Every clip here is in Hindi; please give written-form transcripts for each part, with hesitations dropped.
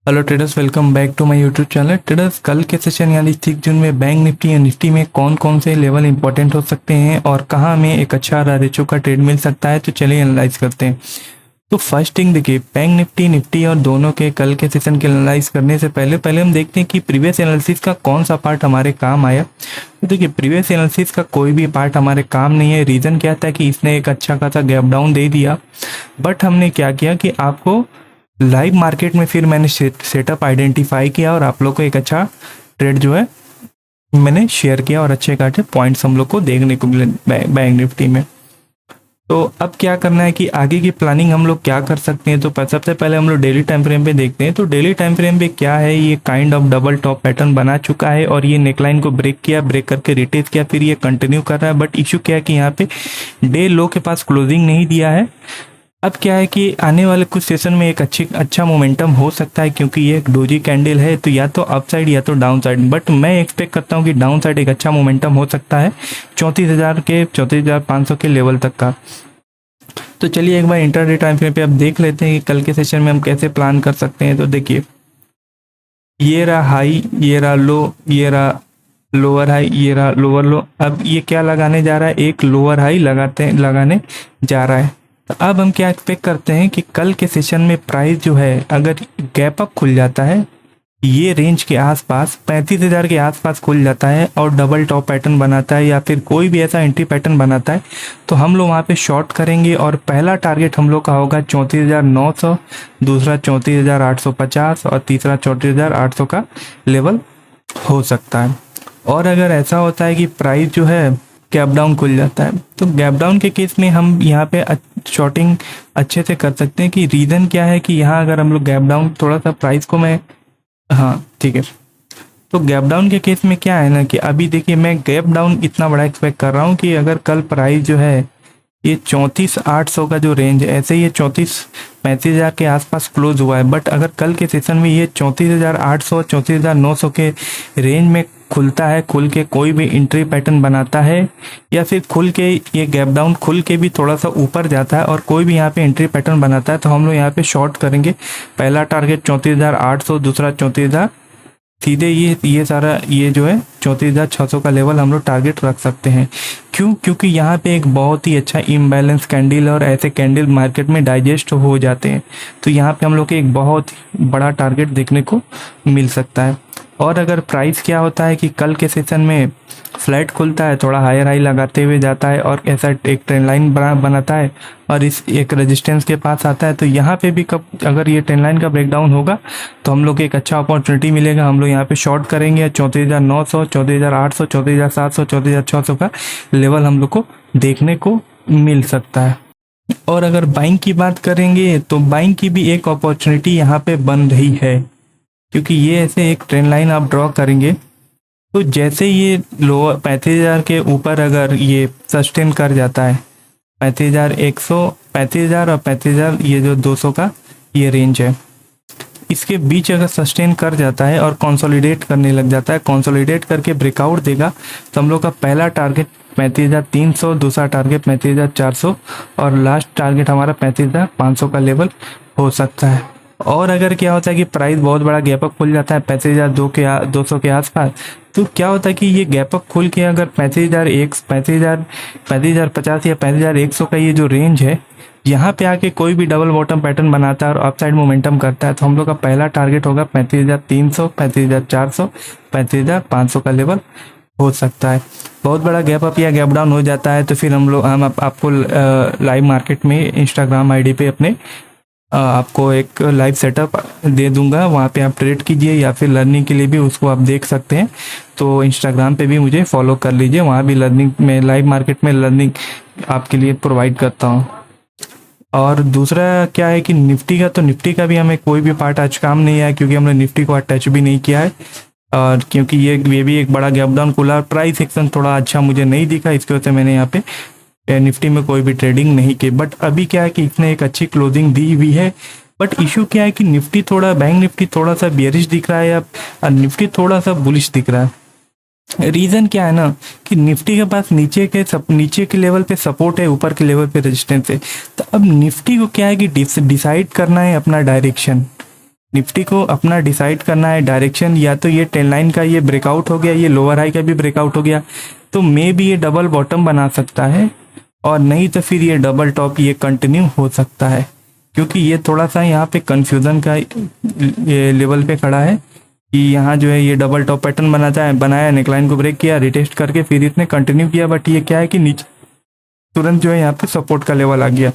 Hello traders, welcome back to my YouTube channel. Traders, कल के सेशन यानी 6 जून में बैंक निफ्टी या निफ्टी में कौन कौन से लेवल इंपॉर्टेंट हो सकते हैं और कहाँ हमें एक अच्छा रेचो का ट्रेड मिल सकता है, तो चलिए एनालाइज करते हैं। तो फर्स्ट थिंग देखिए, बैंक निफ्टी निफ्टी और दोनों के कल के सेशन के एनालाइज करने से पहले पहले हम देखते हैं कि प्रीवियस एनालिसिस का कौन सा पार्ट हमारे काम आया। तो देखिए, प्रीवियस एनालिसिस का कोई भी पार्ट हमारे काम नहीं है। रीज़न क्या था कि इसने एक अच्छा खासा गैप डाउन दे दिया, बट हमने क्या किया कि आपको लाइव मार्केट में फिर मैंने सेटअप आइडेंटिफाई किया और आप लोग को एक अच्छा ट्रेड जो है मैंने शेयर किया और अच्छे खासे पॉइंट्स हम लोग को देखने को मिले बैंक निफ्टी में। तो अब क्या करना है कि आगे की प्लानिंग हम लोग क्या कर सकते हैं। तो सबसे पहले हम लोग डेली टाइम फ्रेम पे देखते हैं। तो डेली टाइम फ्रेम पे क्या है, ये kind of double top pattern बना चुका है और ये नेकलाइन को ब्रेक किया, ब्रेक करके रिटेस्ट किया, फिर ये कंटिन्यू कर रहा है। बट इशू क्या है कि यहाँ पे डे लो के पास क्लोजिंग नहीं दिया है। अब क्या है कि आने वाले कुछ सेशन में एक अच्छा मोमेंटम हो सकता है, क्योंकि ये एक डोजी कैंडल है, तो या तो अप साइड या तो डाउन साइड। बट मैं एक्सपेक्ट करता हूँ कि डाउन साइड एक अच्छा मोमेंटम हो सकता है 34,500 के लेवल तक का। तो चलिए एक बार इंटरडे टाइम फ्रेम पे अब देख लेते हैं कि कल के सेशन में हम कैसे प्लान कर सकते हैं। तो देखिए, ये रहा हाई, ये रहा लो, ये रहा लोअर हाई, ये रहा लोअर लो। अब ये क्या लगाने जा रहा है, एक लोअर हाई लगाने जा रहा है। तो अब हम क्या एक्सपेक्ट करते हैं कि कल के सेशन में प्राइस जो है अगर गैप अप खुल जाता है, ये रेंज के आसपास 35,000 के आसपास खुल जाता है और डबल टॉप पैटर्न बनाता है या फिर कोई भी ऐसा एंट्री पैटर्न बनाता है, तो हम लोग वहाँ पे शॉर्ट करेंगे और पहला टारगेट हम लोग का होगा 34,900, दूसरा 34,850 और तीसरा 34,800 का लेवल हो सकता है। और अगर ऐसा होता है कि प्राइस जो है गैप डाउन खुल जाता है, तो गैप डाउन के केस में हम यहाँ पे शॉर्टिंग अच्छे से कर सकते हैं। कि रीज़न क्या है कि यहाँ अगर हम लोग गैप डाउन थोड़ा सा प्राइस को मैं ठीक है। तो गैप डाउन के केस में क्या है ना कि अभी देखिए, मैं गैप डाउन इतना बड़ा एक्सपेक्ट कर रहा हूँ कि अगर कल प्राइस जो है ये 34,800 का जो रेंज है, ऐसे ये 35,000 के आसपास क्लोज हुआ है। बट अगर कल के सेशन में ये 34,800 34,900 के रेंज में खुलता है, खुल के कोई भी एंट्री पैटर्न बनाता है, या फिर खुल के ये गैप डाउन खुल के भी थोड़ा सा ऊपर जाता है और कोई भी यहाँ पे एंट्री पैटर्न बनाता है, तो हम लोग यहाँ पे शॉर्ट करेंगे। पहला टारगेट 34,800, दूसरा 34,000, सीधे ये सारा ये जो है 34,600 का लेवल हम लोग टारगेट रख सकते हैं। क्यों? क्योंकि यहाँ पे एक बहुत ही अच्छा इम्बैलेंस कैंडल और ऐसे कैंडल मार्केट में डाइजेस्ट हो जाते हैं, तो यहाँ पे हम लोग के एक बहुत बड़ा टारगेट देखने को मिल सकता है। और अगर प्राइस क्या होता है कि कल के सेशन में फ्लैट खुलता है, थोड़ा हायर हाई लगाते हुए जाता है और ऐसा एक ट्रेंड लाइन बनाता है और इस एक रेजिस्टेंस के पास आता है, तो यहाँ पे भी कब अगर ये ट्रेंड लाइन का ब्रेकडाउन होगा तो हम लोग को एक अच्छा अपॉर्चुनिटी मिलेगा। हम लोग यहाँ पे शॉर्ट करेंगे 34,900, 34,800, 34,700, 34,600 का लेवल हम लोग को देखने को मिल सकता है। और अगर बाइंग की बात करेंगे तो बाइंग की भी एक अपॉर्चुनिटी यहाँ पे बन रही है, क्योंकि ये ऐसे एक ट्रेंड लाइन आप ड्रॉ करेंगे, तो जैसे ये लोअर 35,000 के ऊपर अगर ये सस्टेन कर जाता है, 35,100, 35,000 और 35,000 ये जो 200 का ये रेंज है, इसके बीच अगर सस्टेन कर जाता है और कंसोलिडेट करने लग जाता है, कंसोलिडेट करके ब्रेकआउट देगा, तो हम लोग का पहला टारगेट 35,300, दूसरा टारगेट 35,400 और लास्ट टारगेट हमारा 35,500 का लेवल हो सकता है। और अगर क्या होता है कि प्राइस बहुत बड़ा गैप अप खुल जाता है 35,200 के आसपास, तो क्या होता है कि ये गैप अप खुल के अगर 35,050 या 35,100 का ये जो रेंज है, यहाँ पे आके कोई भी डबल बॉटम पैटर्न बनाता है और अपसाइड मोमेंटम करता है, तो हम लोग का पहला टारगेट होगा 35,300, 35,400, 35,500 का लेवल हो सकता है। बहुत बड़ा गैप अप या गैप डाउन हो जाता है तो फिर हम आपको लाइव मार्केट में इंस्टाग्राम आईडी पे अपने आपको एक लाइव सेटअप दे दूंगा, वहाँ पे आप ट्रेड कीजिए या फिर लर्निंग के लिए भी उसको आप देख सकते हैं। तो इंस्टाग्राम पे भी मुझे फॉलो कर लीजिए, वहाँ भी लर्निंग में लाइव मार्केट में लर्निंग आपके लिए प्रोवाइड करता हूँ। और दूसरा क्या है कि निफ्टी का भी हमें कोई भी पार्ट आज काम नहीं आया, क्योंकि हमने निफ्टी को आज टच भी नहीं किया है, और क्योंकि ये भी एक बड़ा गैप डाउन खुला, प्राइस एक्शन थोड़ा अच्छा मुझे नहीं दिखा, इसकी वजह से मैंने यहाँ पे निफ्टी में कोई भी ट्रेडिंग नहीं की। बट अभी क्या है कि इसने एक अच्छी क्लोजिंग दी हुई है। बट इशू क्या है कि बैंक निफ्टी थोड़ा सा बेयरिश दिख रहा है और निफ्टी थोड़ा सा बुलिश दिख रहा है। रीज़न क्या है ना कि निफ्टी के पास नीचे के लेवल पे सपोर्ट है, ऊपर के लेवल पे रेजिस्टेंस है। तो अब निफ्टी को क्या है कि डिसाइड करना है अपना डायरेक्शन। निफ्टी को अपना डिसाइड करना है डायरेक्शन, या तो ये 10 लाइन का ये ब्रेकआउट हो गया, ये लोअर हाई का भी ब्रेकआउट हो गया तो मे भी ये डबल बॉटम बना सकता है, और नहीं तो फिर ये डबल टॉप ये कंटिन्यू हो सकता है, क्योंकि ये थोड़ा सा यहाँ पे कंफ्यूजन का ये लेवल पे खड़ा है कि यहाँ जो है ये डबल टॉप पैटर्न बनाया, नेकलाइन को ब्रेक किया, रिटेस्ट करके फिर इसने कंटिन्यू किया, बट ये क्या है कि नीचे तुरंत जो है यहाँ पे सपोर्ट का लेवल आ गया।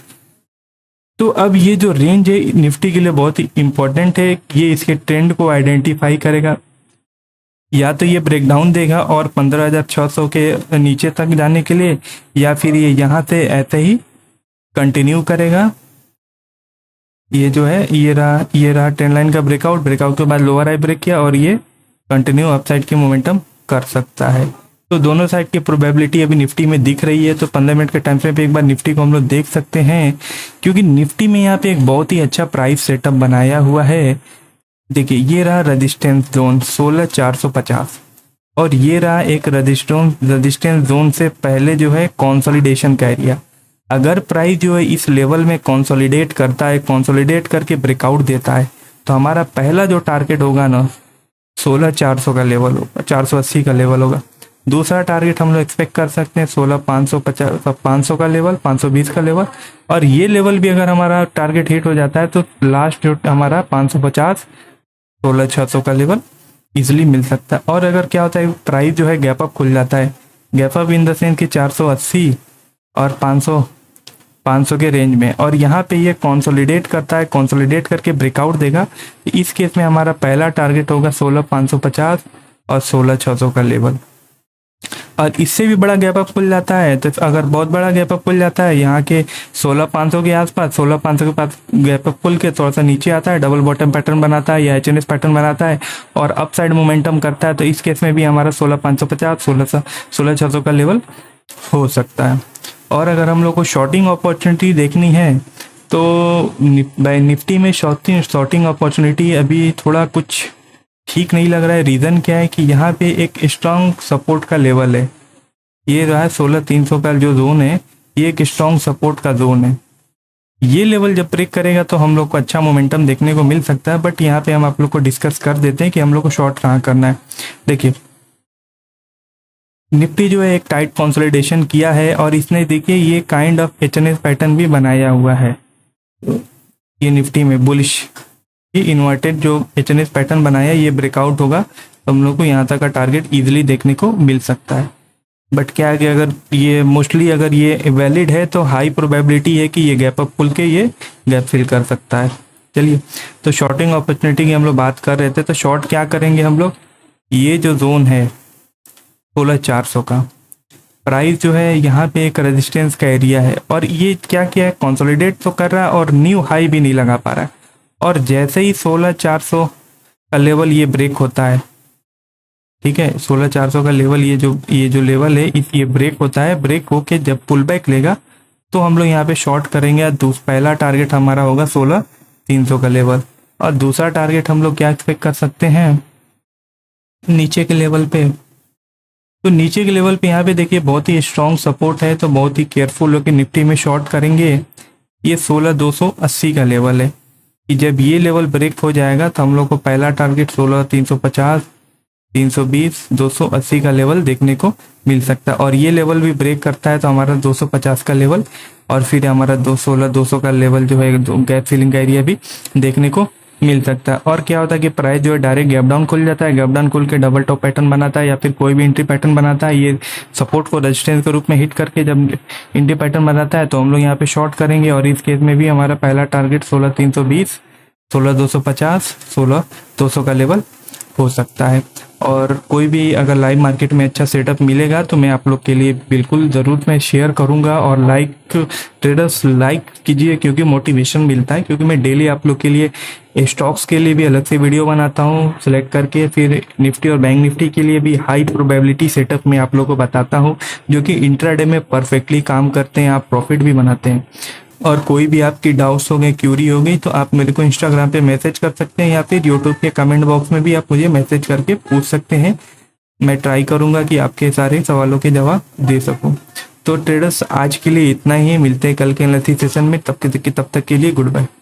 तो अब ये जो रेंज है निफ्टी के लिए बहुत ही इंपॉर्टेंट है, ये इसके ट्रेंड को आइडेंटिफाई करेगा, या तो ये ब्रेकडाउन देगा और 15,600 के नीचे तक जाने के लिए, या फिर ये यहाँ से ऐसे ही कंटिन्यू करेगा। ये जो है ये रहा 10 लाइन का ब्रेकआउट के बाद लोअर हाई ब्रेक किया और ये कंटिन्यू अपसाइड की मोमेंटम कर सकता है। तो दोनों साइड की प्रोबेबिलिटी अभी निफ्टी में दिख रही है। तो 15 मिनट के टाइम फ्रेम पे एक बार निफ्टी को हम लोग देख सकते हैं, क्योंकि निफ्टी में यहाँ पे एक बहुत ही अच्छा प्राइस सेटअप बनाया हुआ है। देखिए ये रहा रेजिस्टेंस जोन 16,450 और ये रहा एक रेजिस्टेंस जोन से पहले जो है कंसोलिडेशन का एरिया। अगर प्राइस जो है इस लेवल में कंसोलिडेट करता है, कंसोलिडेट करके ब्रेकआउट देता है, तो हमारा पहला जो टारगेट होगा ना 16,400 का लेवल होगा, 480 का लेवल होगा। दूसरा टारगेट हम लोग एक्सपेक्ट कर सकते हैं 16,550 का लेवल, 520 का लेवल, और ये लेवल भी अगर हमारा टारगेट हिट हो जाता है तो लास्ट जो हमारा 550 16,600 का लेवल इजीली मिल सकता है। और अगर क्या होता है प्राइस जो है गैप अप खुल जाता है, gap up in the sense कि 480 और 500 के रेंज में, और यहाँ पे ये कंसोलिडेट करता है, कंसोलिडेट करके ब्रेकआउट देगा, इस केस में हमारा पहला टारगेट होगा 16,550 और 16,600 का लेवल। और इससे भी बड़ा गैप अप खुल जाता है, तो अगर बहुत बड़ा गैप अप खुल जाता है यहाँ के 16,500 के आसपास, 16,500 के पास गैप अप खुल के थोड़ा सा नीचे आता है, डबल बॉटम पैटर्न बनाता है या एचएनएस पैटर्न बनाता है और अप साइड मोमेंटम करता है, तो इस केस में भी हमारा 16,550 16,600 का लेवल हो सकता है। और अगर हम लोग को शॉर्टिंग अपॉर्चुनिटी देखनी है तो निफ्टी में शॉर्टिंग अपॉर्चुनिटी अभी थोड़ा कुछ ठीक नहीं लग रहा है। रीज़न क्या है कि यहाँ पे एक स्ट्रांग सपोर्ट का लेवल है, ये रहा है 16,300 का जो जोन है, ये एक स्ट्रांग सपोर्ट का जोन है। ये लेवल जब ब्रेक करेगा तो हम लोग को अच्छा मोमेंटम देखने को मिल सकता है, बट यहाँ पे हम आप लोग को डिस्कस कर देते हैं कि हम लोग को शॉर्ट कहाँ करना है। देखिए निफ्टी जो है एक टाइट कंसोलिडेशन किया है और इसने देखिए ये काइंड ऑफ एचएनएस पैटर्न भी बनाया हुआ है। ये निफ्टी में बुलिश ये इन्वर्टेड जो एचएनएस पैटर्न बनाया, ये ब्रेकआउट होगा तो हम लोग को यहाँ तक का टारगेट इजीली देखने को मिल सकता है। बट क्या है कि अगर ये मोस्टली अगर ये वैलिड है तो हाई प्रोबेबिलिटी है कि ये गैप अप खुल के ये गैप फिल कर सकता है। चलिए तो शॉर्टिंग अपॉर्चुनिटी की हम लोग बात कर रहे थे, तो शॉर्ट क्या करेंगे हम लोग, ये जो जोन है 16,400 का प्राइस जो है यहाँ पे एक रेजिस्टेंस का एरिया है, और ये क्या है कंसोलिडेट तो कर रहा है और न्यू हाई भी नहीं लगा पा रहा है। और जैसे ही 16,400 का लेवल ये ब्रेक होता है, ठीक है, 16,400 का लेवल ये जो लेवल है ये ब्रेक होता है, ब्रेक होके जब पुल बैक लेगा तो हम लोग यहाँ पे शॉर्ट करेंगे। पहला टारगेट हमारा होगा 16,300 का लेवल, और दूसरा टारगेट हम लोग क्या एक्सपेक्ट कर सकते हैं नीचे के लेवल पे। तो नीचे के लेवल पे यहाँ पे देखिए बहुत ही स्ट्रॉन्ग सपोर्ट है, तो बहुत ही केयरफुल होकर निफ्टी में शॉर्ट करेंगे। ये 16,280 का लेवल है कि जब ये लेवल ब्रेक हो जाएगा तो हम लोग को पहला टारगेट 16,350 320 280 का लेवल देखने को मिल सकता है, और ये लेवल भी ब्रेक करता है तो हमारा 250 का लेवल और फिर हमारा 16,200 का लेवल जो है गैप फिलिंग का एरिया भी देखने को मिल सकता है। और क्या होता है कि प्राइस जो है डायरेक्ट गैप डाउन खुल जाता है, गैप डाउन खुल के डबल टॉप पैटर्न बनाता है या फिर कोई भी एंट्री पैटर्न बनाता है। ये सपोर्ट को रेजिस्टेंस के रूप में हिट करके जब एंट्री पैटर्न बनाता है तो हम लोग यहाँ पे शॉर्ट करेंगे, और इस केस में भी हमारा पहला टारगेट 16,320 16,250 16,200 का लेवल हो सकता है। और कोई भी अगर लाइव मार्केट में अच्छा सेटअप मिलेगा तो मैं आप लोग के लिए बिल्कुल ज़रूर मैं शेयर करूंगा, और ट्रेडर्स लाइक कीजिए क्योंकि मोटिवेशन मिलता है, क्योंकि मैं डेली आप लोग के लिए स्टॉक्स के लिए भी अलग से वीडियो बनाता हूं सिलेक्ट करके, फिर निफ्टी और बैंक निफ्टी के लिए भी हाई प्रोबेबिलिटी सेटअप में आप लोग को बताता हूं जो कि इंट्राडे में परफेक्टली काम करते हैं, आप प्रॉफिट भी बनाते हैं। और कोई भी आपकी डाउट्स हो गए, क्यूरी हो गई, तो आप मेरे को इंस्टाग्राम पे मैसेज कर सकते हैं या फिर यूट्यूब के कमेंट बॉक्स में भी आप मुझे मैसेज करके पूछ सकते हैं। मैं ट्राई करूंगा कि आपके सारे सवालों के जवाब दे सकूं। तो ट्रेडर्स आज के लिए इतना ही, मिलते हैं कल के एनालिसिस सेशन में, तब तक के लिए गुड बाय।